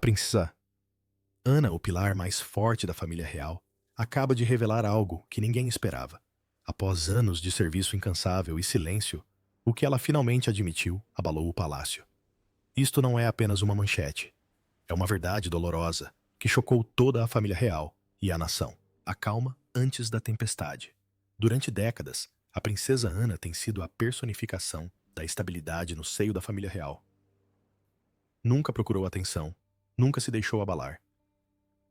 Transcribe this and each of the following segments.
princesa Ana, o pilar mais forte da família real, acaba de revelar algo que ninguém esperava. Após anos de serviço incansável e silêncio, o que ela finalmente admitiu abalou o palácio. Isto não é apenas uma manchete. É uma verdade dolorosa que chocou toda a família real e a nação. A calma antes da tempestade. Durante décadas, a princesa Ana tem sido a personificação da estabilidade no seio da família real. Nunca procurou atenção, nunca se deixou abalar.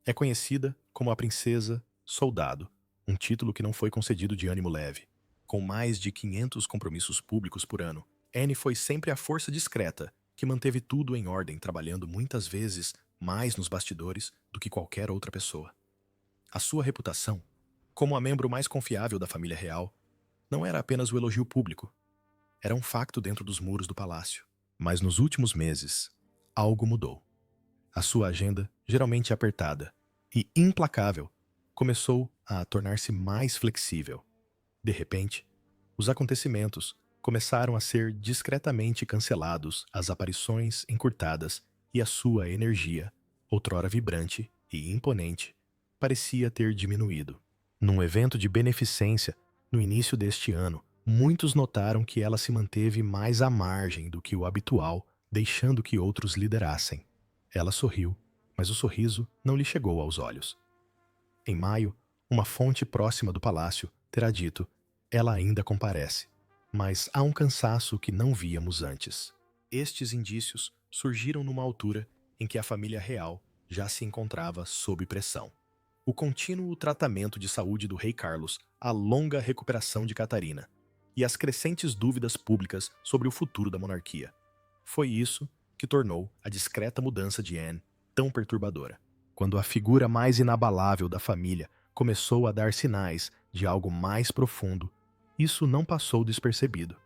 É conhecida como a princesa soldado, um título que não foi concedido de ânimo leve. Com mais de 500 compromissos públicos por ano, Anne foi sempre a força discreta que manteve tudo em ordem, trabalhando muitas vezes mais nos bastidores do que qualquer outra pessoa. A sua reputação, como a membro mais confiável da família real, não era apenas o elogio público. Era um facto dentro dos muros do palácio. Mas nos últimos meses, algo mudou. A sua agenda, geralmente apertada e implacável, começou a tornar-se mais flexível. De repente, os acontecimentos começaram a ser discretamente cancelados, as aparições encurtadas e a sua energia, outrora vibrante e imponente, parecia ter diminuído. Num evento de beneficência, no início deste ano, muitos notaram que ela se manteve mais à margem do que o habitual, deixando que outros liderassem. Ela sorriu, mas o sorriso não lhe chegou aos olhos. Em maio, uma fonte próxima do palácio terá dito: ela ainda comparece, mas há um cansaço que não víamos antes. Estes indícios surgiram numa altura em que a família real já se encontrava sob pressão. O contínuo tratamento de saúde do rei Carlos, a longa recuperação de Catarina e as crescentes dúvidas públicas sobre o futuro da monarquia. Foi isso que tornou a discreta mudança de Anne tão perturbadora. Quando a figura mais inabalável da família começou a dar sinais de algo mais profundo, isso não passou despercebido.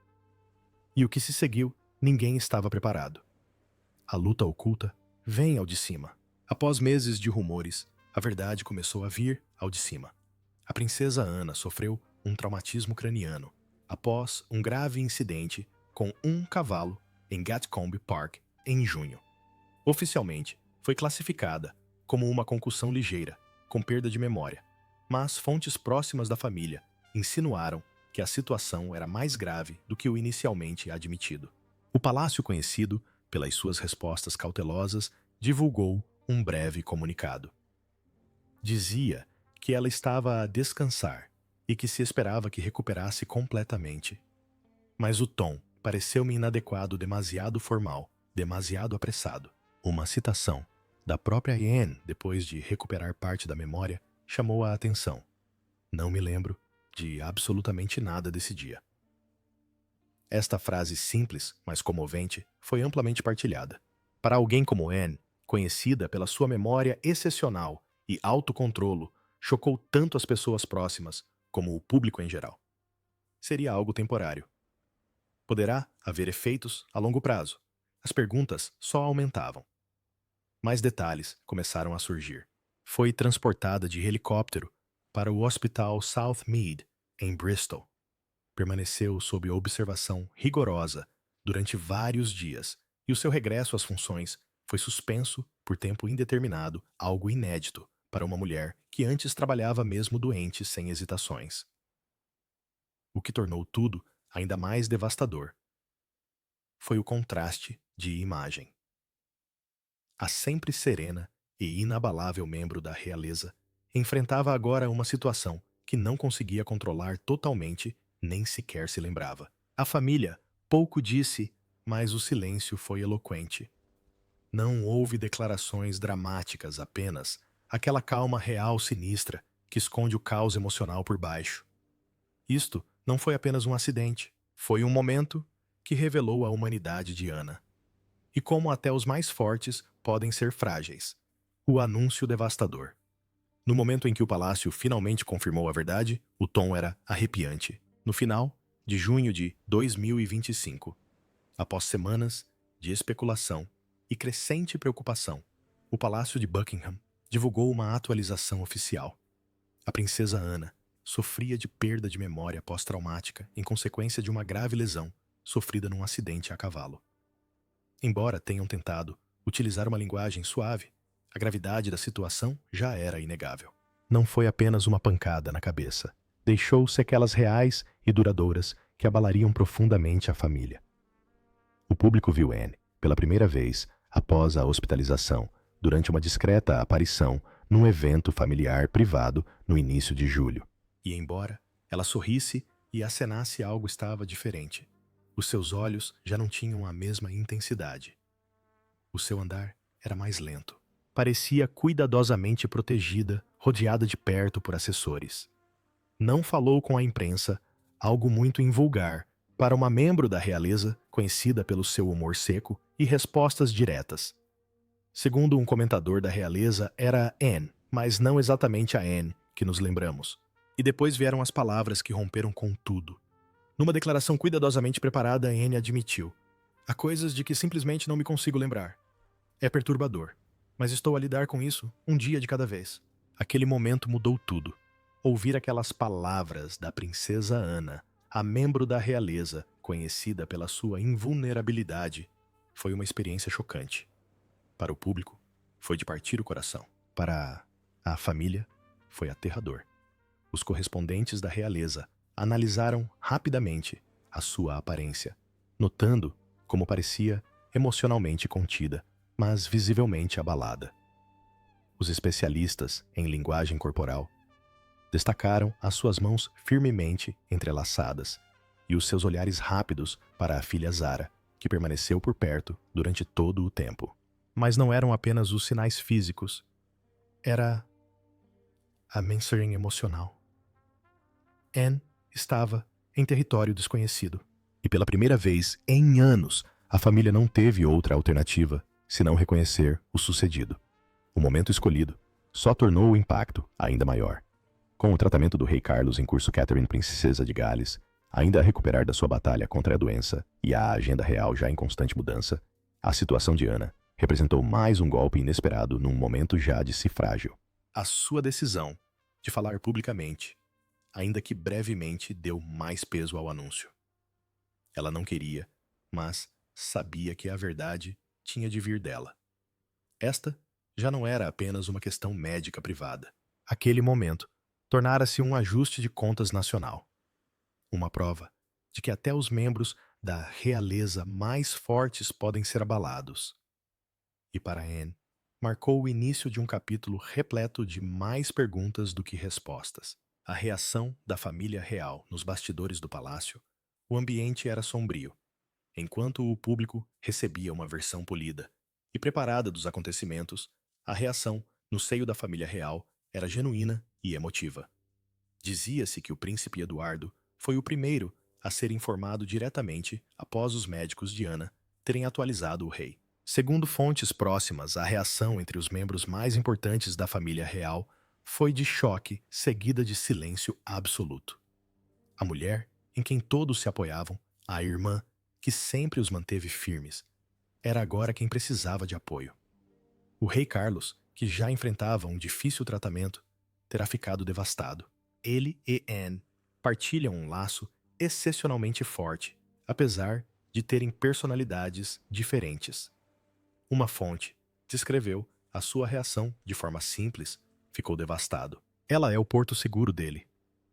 E o que se seguiu, ninguém estava preparado. A luta oculta vem ao de cima. Após meses de rumores, a verdade começou a vir ao de cima. A princesa Ana sofreu um traumatismo craniano após um grave incidente com um cavalo em Gatcombe Park em junho. Oficialmente, foi classificada como uma concussão ligeira, com perda de memória, mas fontes próximas da família insinuaram que a situação era mais grave do que o inicialmente admitido. O palácio, conhecido pelas suas respostas cautelosas, divulgou um breve comunicado. Dizia que ela estava a descansar e que se esperava que recuperasse completamente. Mas o tom pareceu-me inadequado, demasiado formal, demasiado apressado. Uma citação da própria Anne, depois de recuperar parte da memória, chamou a atenção. Não me lembro de absolutamente nada desse dia. Esta frase simples, mas comovente, foi amplamente partilhada. Para alguém como Anne, conhecida pela sua memória excepcional e autocontrolo, chocou tanto as pessoas próximas como o público em geral. Seria algo temporário. Poderá haver efeitos a longo prazo. As perguntas só aumentavam. Mais detalhes começaram a surgir. Foi transportada de helicóptero para o Hospital South Mead, em Bristol. Permaneceu sob observação rigorosa durante vários dias e o seu regresso às funções foi suspenso por tempo indeterminado, algo inédito para uma mulher que antes trabalhava mesmo doente sem hesitações. O que tornou tudo ainda mais devastador foi o contraste de imagem. A sempre serena e inabalável membro da realeza enfrentava agora uma situação que não conseguia controlar totalmente, nem sequer se lembrava. A família pouco disse, mas o silêncio foi eloquente. Não houve declarações dramáticas, apenas aquela calma real sinistra que esconde o caos emocional por baixo. Isto não foi apenas um acidente, foi um momento que revelou a humanidade de Ana. E como até os mais fortes podem ser frágeis. O anúncio devastador. No momento em que o palácio finalmente confirmou a verdade, o tom era arrepiante. No final de junho de 2025, após semanas de especulação e crescente preocupação, o Palácio de Buckingham divulgou uma atualização oficial. A princesa Ana sofria de perda de memória pós-traumática em consequência de uma grave lesão sofrida num acidente a cavalo. Embora tenham tentado utilizar uma linguagem suave, A gravidade da situação já era inegável. Não foi apenas uma pancada na cabeça. Deixou sequelas reais e duradouras que abalariam profundamente a família. O público viu Anne, pela primeira vez, após a hospitalização, durante uma discreta aparição num evento familiar privado no início de julho. E embora ela sorrisse e acenasse, algo estava diferente. Os seus olhos já não tinham a mesma intensidade. O seu andar era mais lento. Parecia cuidadosamente protegida, rodeada de perto por assessores. Não falou com a imprensa, algo muito invulgar para uma membro da realeza conhecida pelo seu humor seco e respostas diretas. Segundo um comentador da realeza, era Anne, mas não exatamente a Anne que nos lembramos. E depois vieram as palavras que romperam com tudo. Numa declaração cuidadosamente preparada, Anne admitiu: há coisas de que simplesmente não me consigo lembrar. É perturbador, mas estou a lidar com isso um dia de cada vez. Aquele momento mudou tudo. Ouvir aquelas palavras da princesa Ana, a membro da realeza, conhecida pela sua invulnerabilidade, foi uma experiência chocante. Para o público, foi de partir o coração. Para a família, foi aterrador. Os correspondentes da realeza analisaram rapidamente a sua aparência, notando como parecia emocionalmente contida, mas visivelmente abalada. Os especialistas em linguagem corporal destacaram as suas mãos firmemente entrelaçadas e os seus olhares rápidos para a filha Zara, que permaneceu por perto durante todo o tempo. Mas não eram apenas os sinais físicos. Era a mensagem emocional. Anne estava em território desconhecido. E pela primeira vez em anos, a família não teve outra alternativa senão reconhecer o sucedido. O momento escolhido só tornou o impacto ainda maior. Com o tratamento do rei Carlos em curso, Catherine, princesa de Gales, ainda a recuperar da sua batalha contra a doença e a agenda real já em constante mudança, a situação de Ana representou mais um golpe inesperado num momento já de si frágil. A sua decisão de falar publicamente, ainda que brevemente, deu mais peso ao anúncio. Ela não queria, mas sabia que a verdade tinha de vir dela. Esta já não era apenas uma questão médica privada. Aquele momento tornara-se um ajuste de contas nacional. Uma prova de que até os membros da realeza mais fortes podem ser abalados. E para Anne, marcou o início de um capítulo repleto de mais perguntas do que respostas. A reação da família real nos bastidores do palácio, o ambiente era sombrio, enquanto o público recebia uma versão polida e preparada dos acontecimentos. A reação no seio da família real era genuína e emotiva. Dizia-se que o príncipe Eduardo foi o primeiro a ser informado diretamente após os médicos de Ana terem atualizado o rei. Segundo fontes próximas, a reação entre os membros mais importantes da família real foi de choque, seguida de silêncio absoluto. A mulher, em quem todos se apoiavam, a irmã, que sempre os manteve firmes, era agora quem precisava de apoio. O rei Carlos, que já enfrentava um difícil tratamento, terá ficado devastado. Ele e Anne partilham um laço excepcionalmente forte, apesar de terem personalidades diferentes. Uma fonte descreveu a sua reação de forma simples: ficou devastado. Ela é o porto seguro dele.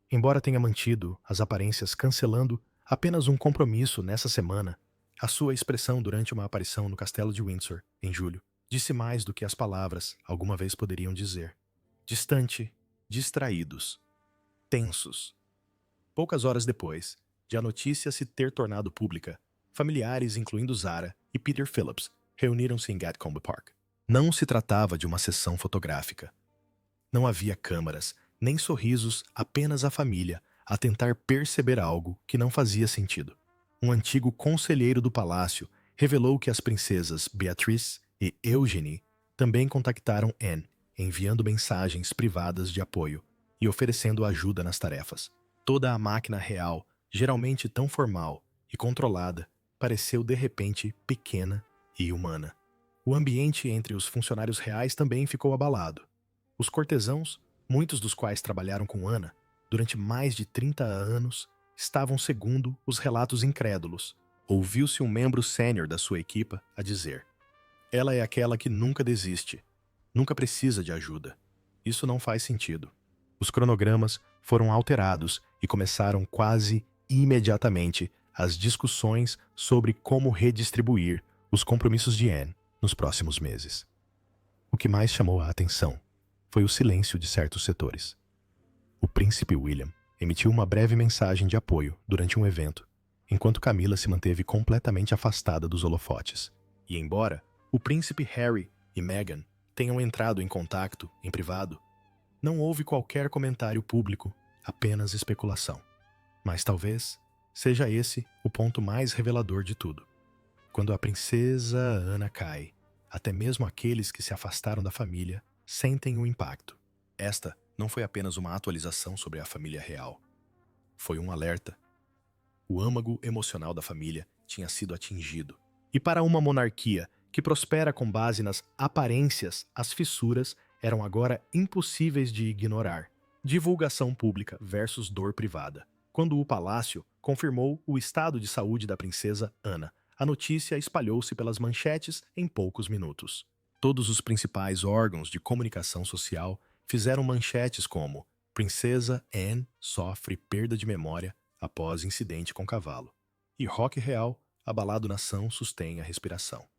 Embora tenha mantido as aparências cancelando apenas um compromisso nessa semana, a sua expressão durante uma aparição no Castelo de Windsor, em julho, disse mais do que as palavras alguma vez poderiam dizer. Distante, distraídos, tensos. Poucas horas depois de a notícia se ter tornado pública, familiares, incluindo Zara e Peter Phillips, reuniram-se em Gatcombe Park. Não se tratava de uma sessão fotográfica. Não havia câmaras, nem sorrisos, apenas a família a tentar perceber algo que não fazia sentido. Um antigo conselheiro do palácio revelou que as princesas Beatrice e Eugenie também contactaram Anne, enviando mensagens privadas de apoio e oferecendo ajuda nas tarefas. Toda a máquina real, geralmente tão formal e controlada, pareceu de repente pequena e humana. O ambiente entre os funcionários reais também ficou abalado. Os cortesãos, muitos dos quais trabalharam com Ana durante mais de 30 anos, estavam segundo os relatos incrédulos. Ouviu-se um membro sênior da sua equipa a dizer: ela é aquela que nunca desiste. nunca precisa de ajuda. Isso não faz sentido. Os cronogramas foram alterados e começaram quase imediatamente as discussões sobre como redistribuir os compromissos de Anne nos próximos meses. O que mais chamou a atenção foi o silêncio de certos setores. O príncipe William emitiu uma breve mensagem de apoio durante um evento, enquanto Camila se manteve completamente afastada dos holofotes. E embora o príncipe Harry e Meghan tenham entrado em contato em privado, não houve qualquer comentário público, apenas especulação. Mas talvez seja esse o ponto mais revelador de tudo. Quando a princesa Ana cai, até mesmo aqueles que se afastaram da família sentem o impacto. Esta não foi apenas uma atualização sobre a família real. Foi um alerta. O âmago emocional da família tinha sido atingido. E para uma monarquia que prospera com base nas aparências, as fissuras eram agora impossíveis de ignorar. Divulgação pública versus dor privada. Quando o palácio confirmou o estado de saúde da princesa Ana, a notícia espalhou-se pelas manchetes em poucos minutos. Todos os principais órgãos de comunicação social fizeram manchetes como Princesa Anne sofre perda de memória após incidente com cavalo. E Roque Real, abalado nação, sustém a respiração.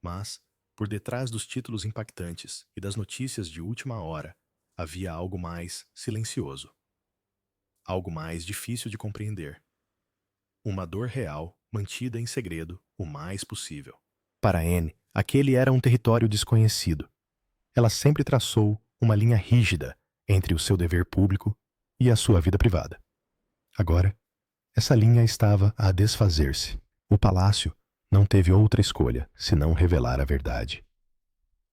Mas, por detrás dos títulos impactantes e das notícias de última hora, havia algo mais silencioso. Algo mais difícil de compreender. Uma dor real mantida em segredo o mais possível. Para Anne, aquele era um território desconhecido. Ela sempre traçou uma linha rígida entre o seu dever público e a sua vida privada. Agora, essa linha estava a desfazer-se. O palácio não teve outra escolha senão revelar a verdade.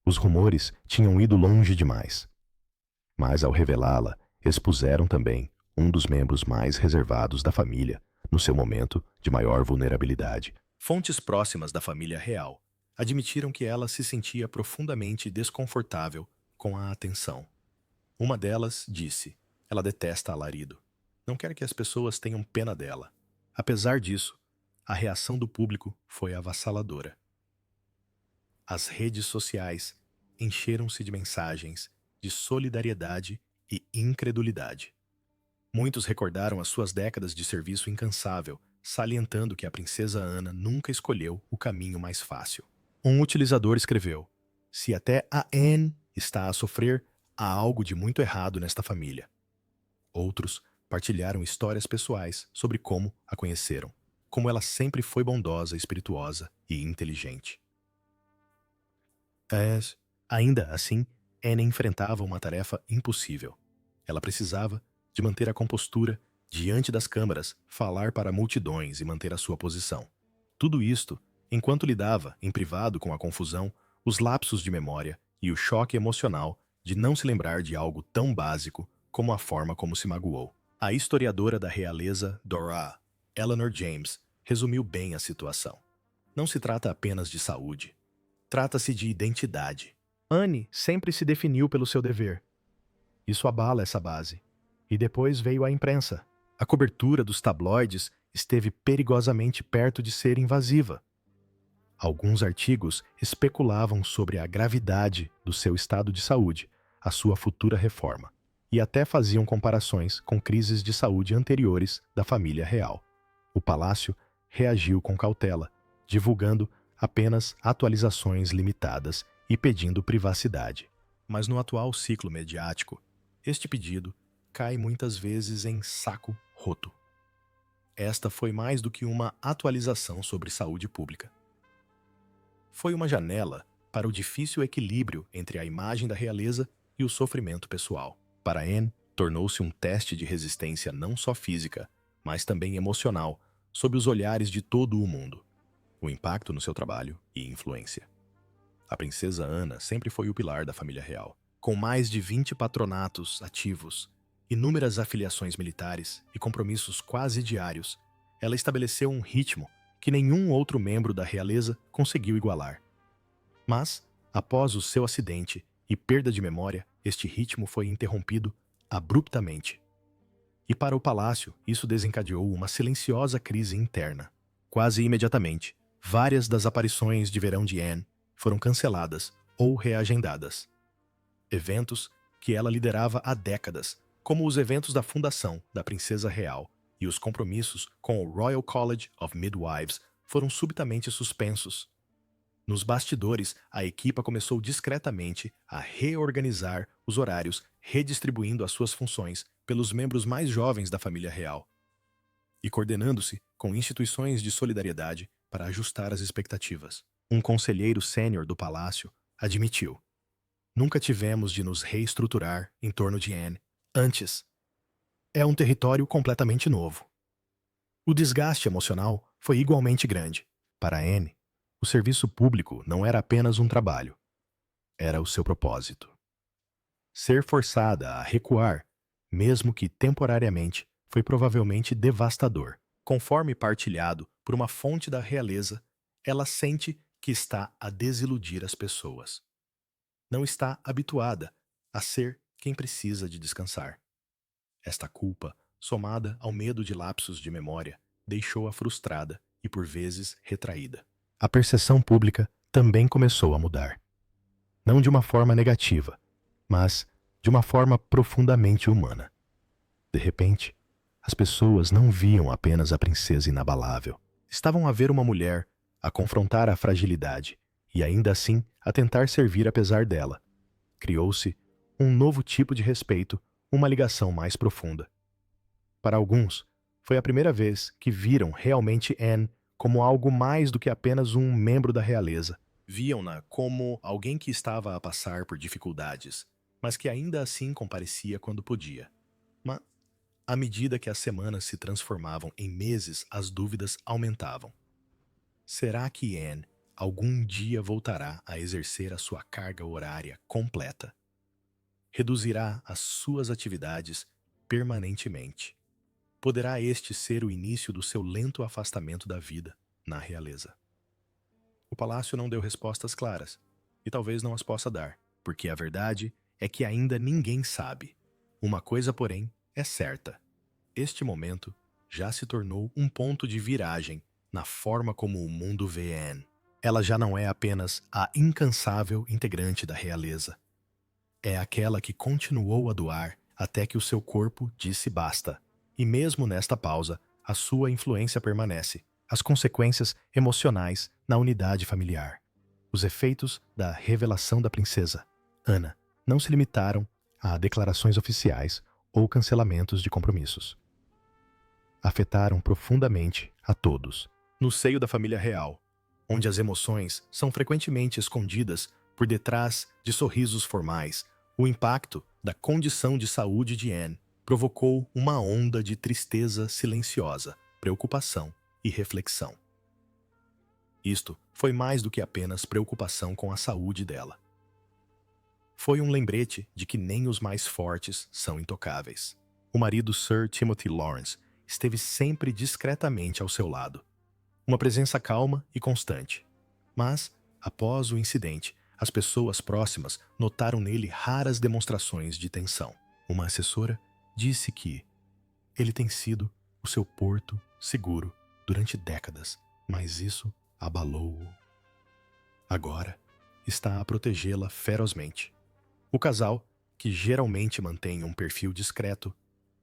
Os rumores tinham ido longe demais. Mas ao revelá-la, expuseram também um dos membros mais reservados da família no seu momento de maior vulnerabilidade. Fontes próximas da família real admitiram que ela se sentia profundamente desconfortável com a atenção. Uma delas disse: ela detesta alarido. Não quer que as pessoas tenham pena dela. Apesar disso, a reação do público foi avassaladora. As redes sociais encheram-se de mensagens de solidariedade e incredulidade. Muitos recordaram as suas décadas de serviço incansável, salientando que a princesa Ana nunca escolheu o caminho mais fácil. Um utilizador escreveu: se até a Anne está a sofrer, há algo de muito errado nesta família. Outros partilharam histórias pessoais sobre como a conheceram, como ela sempre foi bondosa, espirituosa e inteligente. Ainda assim, Anne enfrentava uma tarefa impossível. Ela precisava de manter a compostura diante das câmaras, falar para multidões e manter a sua posição. Tudo isto enquanto lidava, em privado, com a confusão, os lapsos de memória e o choque emocional de não se lembrar de algo tão básico como a forma como se magoou. A historiadora da realeza, Dora Eleanor James, resumiu bem a situação. Não se trata apenas de saúde. Trata-se de identidade. Anne sempre se definiu pelo seu dever. Isso abala essa base. E depois veio a imprensa. A cobertura dos tabloides esteve perigosamente perto de ser invasiva. Alguns artigos especulavam sobre a gravidade do seu estado de saúde, a sua futura reforma, e até faziam comparações com crises de saúde anteriores da família real. O palácio reagiu com cautela, divulgando apenas atualizações limitadas e pedindo privacidade. Mas no atual ciclo mediático, este pedido cai muitas vezes em saco roto. Esta foi mais do que uma atualização sobre saúde pública. Foi uma janela para o difícil equilíbrio entre a imagem da realeza e o sofrimento pessoal. Para Anne, tornou-se um teste de resistência não só física, mas também emocional, sob os olhares de todo o mundo. O impacto no seu trabalho e influência. A princesa Ana sempre foi o pilar da família real. Com mais de 20 patronatos ativos, inúmeras afiliações militares e compromissos quase diários, ela estabeleceu um ritmo que nenhum outro membro da realeza conseguiu igualar. Mas, após o seu acidente e perda de memória, este ritmo foi interrompido abruptamente. E para o palácio, isso desencadeou uma silenciosa crise interna. Quase imediatamente, várias das aparições de verão de Anne foram canceladas ou reagendadas. Eventos que ela liderava há décadas, como os eventos da fundação da Princesa Real e os compromissos com o Royal College of Midwives, foram subitamente suspensos. Nos bastidores, a equipa começou discretamente a reorganizar os horários, redistribuindo as suas funções pelos membros mais jovens da família real e coordenando-se com instituições de solidariedade para ajustar as expectativas. Um conselheiro sênior do palácio admitiu: "Nunca tivemos de nos reestruturar em torno de Anne antes. É um território completamente novo." O desgaste emocional foi igualmente grande. Para Anne, o serviço público não era apenas um trabalho, era o seu propósito. Ser forçada a recuar, mesmo que temporariamente, foi provavelmente devastador. Conforme partilhado por uma fonte da realeza, ela sente que está a desiludir as pessoas. Não está habituada a ser quem precisa de descansar. Esta culpa, somada ao medo de lapsos de memória, deixou-a frustrada e, por vezes, retraída. A percepção pública também começou a mudar. Não de uma forma negativa, mas de uma forma profundamente humana. De repente, as pessoas não viam apenas a princesa inabalável. Estavam a ver uma mulher a confrontar a fragilidade e, ainda assim, a tentar servir apesar dela. Criou-se um novo tipo de respeito, uma ligação mais profunda. Para alguns, foi a primeira vez que viram realmente Anne como algo mais do que apenas um membro da realeza. Viam-na como alguém que estava a passar por dificuldades, mas que ainda assim comparecia quando podia. Mas, à medida que as semanas se transformavam em meses, as dúvidas aumentavam. Será que Anne algum dia voltará a exercer a sua carga horária completa? Reduzirá as suas atividades permanentemente? Poderá este ser o início do seu lento afastamento da vida na realeza? O palácio não deu respostas claras, e talvez não as possa dar, porque a verdade é que ainda ninguém sabe. Uma coisa, porém, é certa: este momento já se tornou um ponto de viragem na forma como o mundo vê Anne. Ela já não é apenas a incansável integrante da realeza. É aquela que continuou a doar até que o seu corpo disse basta. E mesmo nesta pausa, a sua influência permanece. As consequências emocionais na unidade familiar. Os efeitos da revelação da princesa Ana não se limitaram a declarações oficiais ou cancelamentos de compromissos. Afetaram profundamente a todos. No seio da família real, onde as emoções são frequentemente escondidas por detrás de sorrisos formais, o impacto da condição de saúde de Anne provocou uma onda de tristeza silenciosa, preocupação e reflexão. Isto foi mais do que apenas preocupação com a saúde dela. Foi um lembrete de que nem os mais fortes são intocáveis. O marido Sir Timothy Lawrence esteve sempre discretamente ao seu lado. Uma presença calma e constante. Mas, após o incidente, as pessoas próximas notaram nele raras demonstrações de tensão. Uma assessora disse que ele tem sido o seu porto seguro durante décadas, mas isso abalou-o. Agora está a protegê-la ferozmente. O casal, que geralmente mantém um perfil discreto,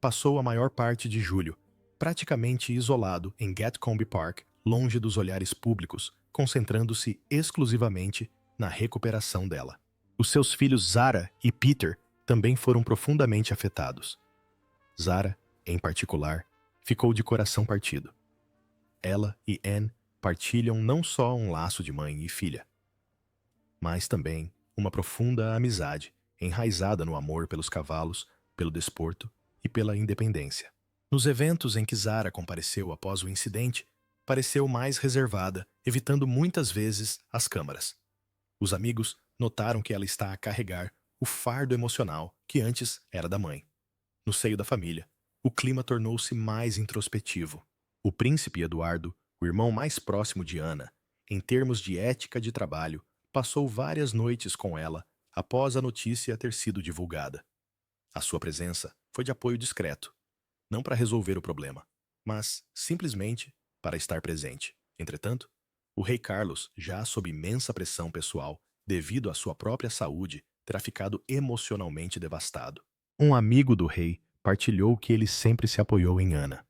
passou a maior parte de julho praticamente isolado em Gatcombe Park, longe dos olhares públicos, concentrando-se exclusivamente na recuperação dela. Os seus filhos Zara e Peter também foram profundamente afetados. Zara, em particular, ficou de coração partido. Ela e Anne partilham não só um laço de mãe e filha, mas também uma profunda amizade enraizada no amor pelos cavalos, pelo desporto e pela independência. Nos eventos em que Zara compareceu após o incidente, pareceu mais reservada, evitando muitas vezes as câmaras. Os amigos notaram que ela está a carregar o fardo emocional que antes era da mãe. No seio da família, o clima tornou-se mais introspectivo. O príncipe Eduardo, o irmão mais próximo de Ana, em termos de ética de trabalho, passou várias noites com ela após a notícia ter sido divulgada. A sua presença foi de apoio discreto, não para resolver o problema, mas simplesmente para estar presente. Entretanto, o rei Carlos, já sob imensa pressão pessoal, devido à sua própria saúde, terá ficado emocionalmente devastado. Um amigo do rei partilhou que ele sempre se apoiou em Ana.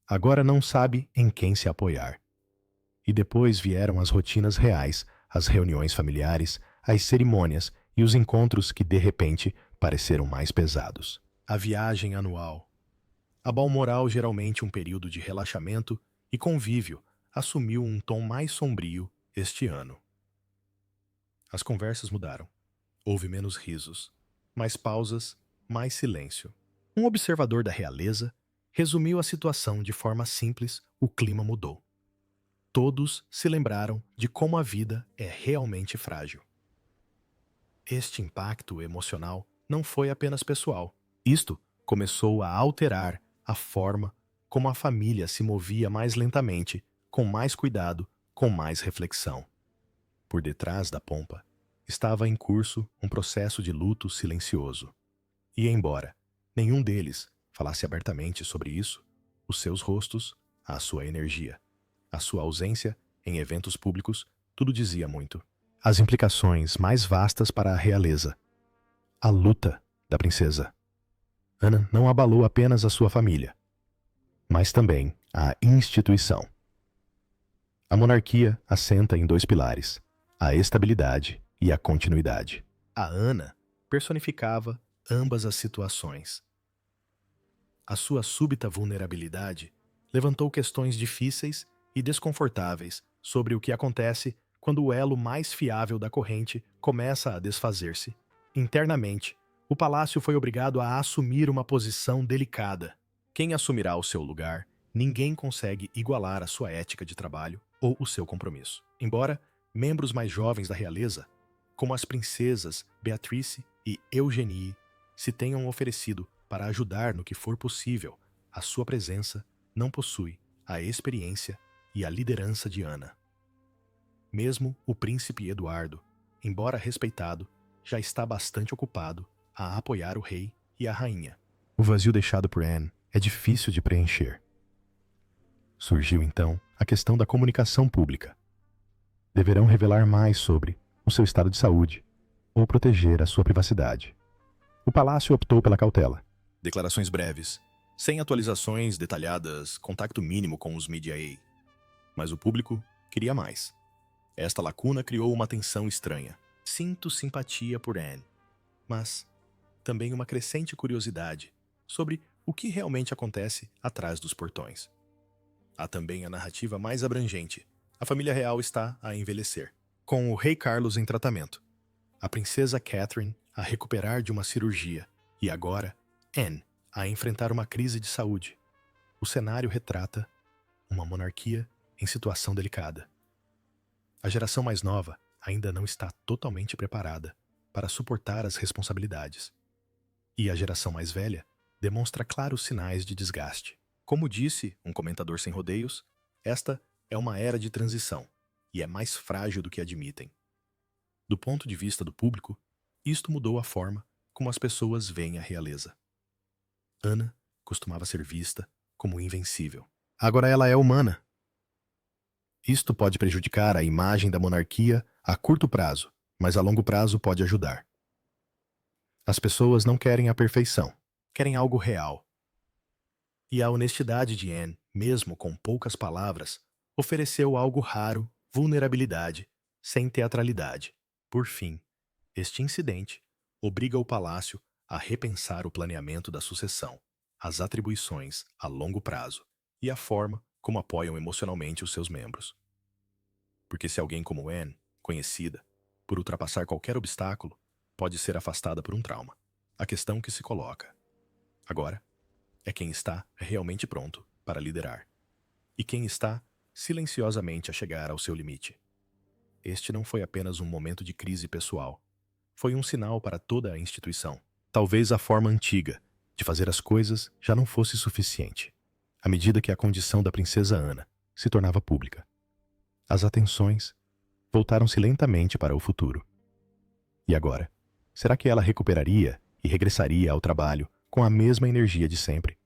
Agora não sabe em quem se apoiar. E depois vieram as rotinas reais, as reuniões familiares, as cerimônias e os encontros que, de repente, pareceram mais pesados. A viagem anual. A Balmoral, geralmente um período de relaxamento e convívio, assumiu um tom mais sombrio este ano. As conversas mudaram. Houve menos risos, mais pausas, mais silêncio. Um observador da realeza resumiu a situação de forma simples: o clima mudou. Todos se lembraram de como a vida é realmente frágil. Este impacto emocional não foi apenas pessoal. Isto começou a alterar a forma como a família se movia mais lentamente, com mais cuidado, com mais reflexão. Por detrás da pompa, estava em curso um processo de luto silencioso. E embora nenhum deles falasse abertamente sobre isso, os seus rostos, a sua energia, a sua ausência em eventos públicos, tudo dizia muito. As implicações mais vastas para a realeza. A luta da princesa. Ana não abalou apenas a sua família, mas também a instituição. A monarquia assenta em dois pilares: a estabilidade e a continuidade. A Ana personificava ambas as situações. A sua súbita vulnerabilidade levantou questões difíceis e desconfortáveis sobre o que acontece quando o elo mais fiável da corrente começa a desfazer-se. Internamente, o palácio foi obrigado a assumir uma posição delicada. Quem assumirá o seu lugar, ninguém consegue igualar a sua ética de trabalho ou o seu compromisso. Embora membros mais jovens da realeza, como as princesas Beatrice e Eugenie, se tenham oferecido para ajudar no que for possível, a sua presença não possui a experiência e a liderança de Ana. Mesmo o príncipe Eduardo, embora respeitado, já está bastante ocupado a apoiar o rei e a rainha. O vazio deixado por Anne é difícil de preencher. Surgiu então a questão da comunicação pública. Deverão revelar mais sobre o seu estado de saúde ou proteger a sua privacidade. O palácio optou pela cautela. Declarações breves, sem atualizações detalhadas, contacto mínimo com os media. Mas o público queria mais. Esta lacuna criou uma tensão estranha. Sinto simpatia por Anne, mas também uma crescente curiosidade sobre o que realmente acontece atrás dos portões. Há também a narrativa mais abrangente. A família real está a envelhecer, com o rei Carlos em tratamento, a princesa Catherine a recuperar de uma cirurgia e agora Anne a enfrentar uma crise de saúde. O cenário retrata uma monarquia em situação delicada. A geração mais nova ainda não está totalmente preparada para suportar as responsabilidades. E a geração mais velha demonstra claros sinais de desgaste. Como disse um comentador sem rodeios, esta é uma era de transição e é mais frágil do que admitem. Do ponto de vista do público, isto mudou a forma como as pessoas veem a realeza. Ana costumava ser vista como invencível. Agora ela é humana. Isto pode prejudicar a imagem da monarquia a curto prazo, mas a longo prazo pode ajudar. As pessoas não querem a perfeição, querem algo real. E a honestidade de Anne, mesmo com poucas palavras, ofereceu algo raro: vulnerabilidade, sem teatralidade. Por fim, este incidente obriga o palácio a repensar o planeamento da sucessão, as atribuições a longo prazo e a forma como apoiam emocionalmente os seus membros. Porque se alguém como Anne, conhecida por ultrapassar qualquer obstáculo, pode ser afastada por um trauma, a questão que se coloca agora é quem está realmente pronto para liderar e quem está silenciosamente a chegar ao seu limite. Este não foi apenas um momento de crise pessoal, foi um sinal para toda a instituição. Talvez a forma antiga de fazer as coisas já não fosse suficiente, à medida que a condição da princesa Ana se tornava pública. As atenções voltaram-se lentamente para o futuro. E agora, será que ela recuperaria e regressaria ao trabalho com a mesma energia de sempre?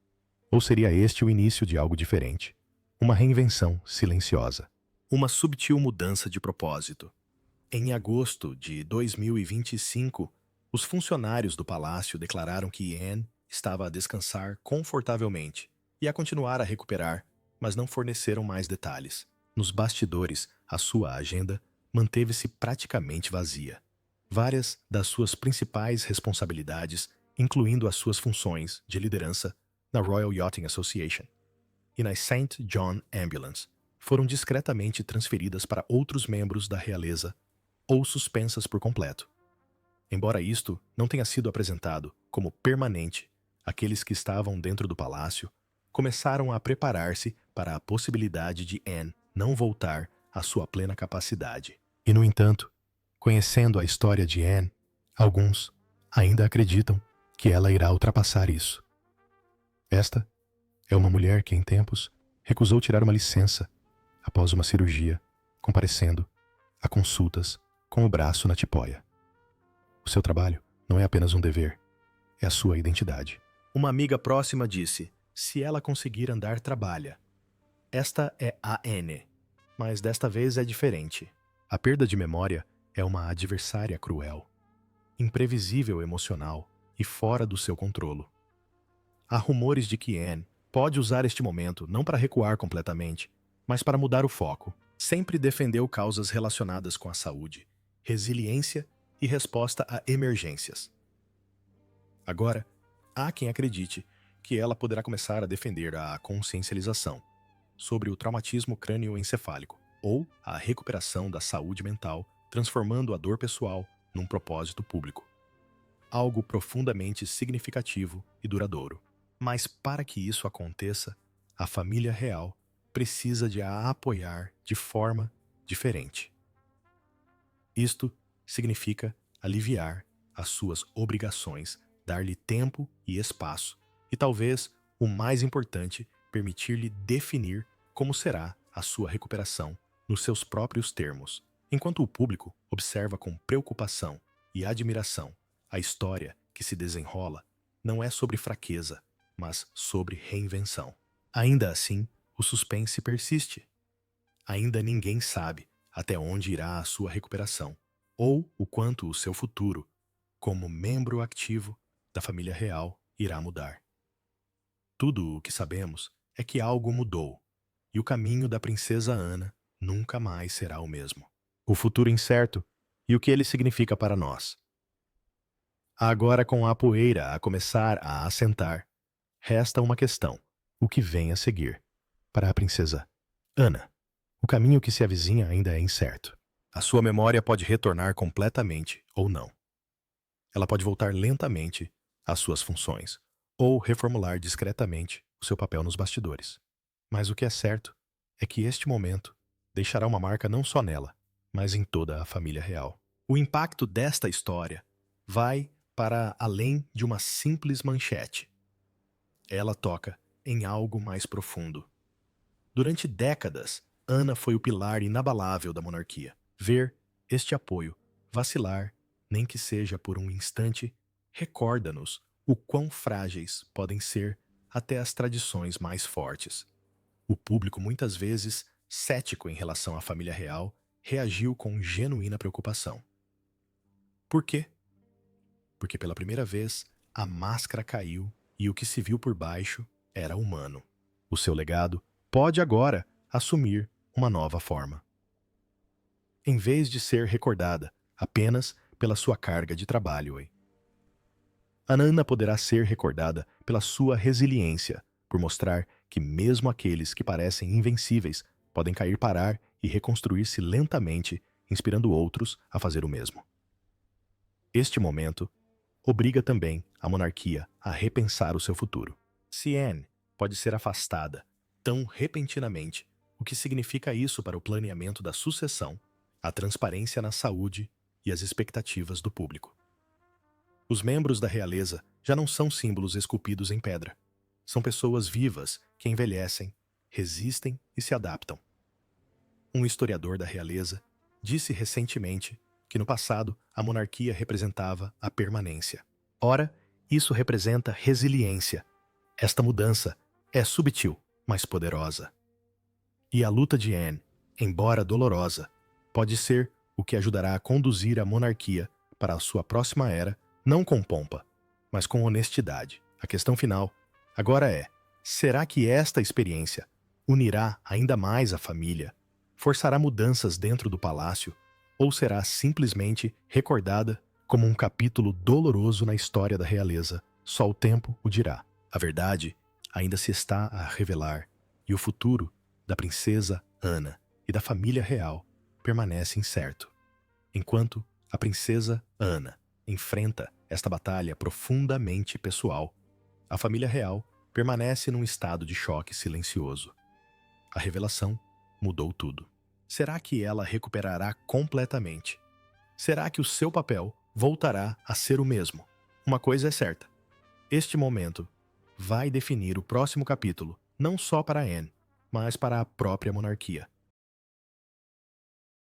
Ou seria este o início de algo diferente? Uma reinvenção silenciosa. Uma subtil mudança de propósito. Em agosto de 2025, os funcionários do palácio declararam que Anne estava a descansar confortavelmente e a continuar a recuperar, mas não forneceram mais detalhes. Nos bastidores, a sua agenda manteve-se praticamente vazia. Várias das suas principais responsabilidades, incluindo as suas funções de liderança na Royal Yachting Association e na St. John Ambulance, foram discretamente transferidas para outros membros da realeza ou suspensas por completo. Embora isto não tenha sido apresentado como permanente, aqueles que estavam dentro do palácio começaram a preparar-se para a possibilidade de Anne não voltar à sua plena capacidade. E, no entanto, conhecendo a história de Anne, alguns ainda acreditam que ela irá ultrapassar isso. Esta é uma mulher que, em tempos, recusou tirar uma licença após uma cirurgia, comparecendo a consultas com o braço na tipóia. O seu trabalho não é apenas um dever, é a sua identidade. Uma amiga próxima disse: se ela conseguir andar, trabalha. Esta é a Anne, mas desta vez é diferente. A perda de memória é uma adversária cruel, imprevisível emocional e fora do seu controle. Há rumores de que Anne pode usar este momento não para recuar completamente, mas para mudar o foco. Sempre defendeu causas relacionadas com a saúde, resiliência e resposta a emergências. Agora, há quem acredite que ela poderá começar a defender a consciencialização sobre o traumatismo crânioencefálico ou a recuperação da saúde mental, transformando a dor pessoal num propósito público. Algo profundamente significativo e duradouro. Mas para que isso aconteça, a família real precisa de a apoiar de forma diferente. Isto significa aliviar as suas obrigações, dar-lhe tempo e espaço, e talvez, o mais importante, permitir-lhe definir como será a sua recuperação nos seus próprios termos, enquanto o público observa com preocupação e admiração a história que se desenrola. Não é sobre fraqueza, mas sobre reinvenção. Ainda assim, o suspense persiste. Ainda ninguém sabe até onde irá a sua recuperação, ou o quanto o seu futuro, como membro ativo da família real, irá mudar. Tudo o que sabemos é que algo mudou, e o caminho da princesa Ana nunca mais será o mesmo. O futuro incerto e o que ele significa para nós. Agora, com a poeira a começar a assentar, resta uma questão: o que vem a seguir? Para a princesa Ana, o caminho que se avizinha ainda é incerto. A sua memória pode retornar completamente ou não. Ela pode voltar lentamente às suas funções, ou reformular discretamente o seu papel nos bastidores. Mas o que é certo é que este momento deixará uma marca não só nela, mas em toda a família real. O impacto desta história vai para além de uma simples manchete. Ela toca em algo mais profundo. Durante décadas, Ana foi o pilar inabalável da monarquia. Ver este apoio vacilar, nem que seja por um instante, recorda-nos o quão frágeis podem ser até as tradições mais fortes. O público, muitas vezes cético em relação à família real, reagiu com genuína preocupação. Por quê? Porque pela primeira vez a máscara caiu e o que se viu por baixo era humano. O seu legado pode agora assumir uma nova forma. Em vez de ser recordada apenas pela sua carga de trabalho. A Ana poderá ser recordada pela sua resiliência, por mostrar que mesmo aqueles que parecem invencíveis podem cair, parar e reconstruir-se lentamente, inspirando outros a fazer o mesmo. Este momento obriga também a monarquia a repensar o seu futuro. Se Anne pode ser afastada tão repentinamente, o que significa isso para o planeamento da sucessão, a transparência na saúde e as expectativas do público? Os membros da realeza já não são símbolos esculpidos em pedra. São pessoas vivas que envelhecem, resistem e se adaptam. Um historiador da realeza disse recentemente que no passado a monarquia representava a permanência. Ora, isso representa resiliência. Esta mudança é subtil, mas poderosa. E a luta de Anne, embora dolorosa, pode ser o que ajudará a conduzir a monarquia para a sua próxima era, não com pompa, mas com honestidade. A questão final agora é: será que esta experiência unirá ainda mais a família, forçará mudanças dentro do palácio, ou será simplesmente recordada como um capítulo doloroso na história da realeza? Só o tempo o dirá. A verdade ainda se está a revelar, e o futuro da princesa Ana e da família real permanece incerto. Enquanto a princesa Ana enfrenta esta batalha profundamente pessoal, a família real permanece num estado de choque silencioso. A revelação mudou tudo. Será que ela recuperará completamente? Será que o seu papel voltará a ser o mesmo? Uma coisa é certa: este momento vai definir o próximo capítulo, não só para Anne, mas para a própria monarquia.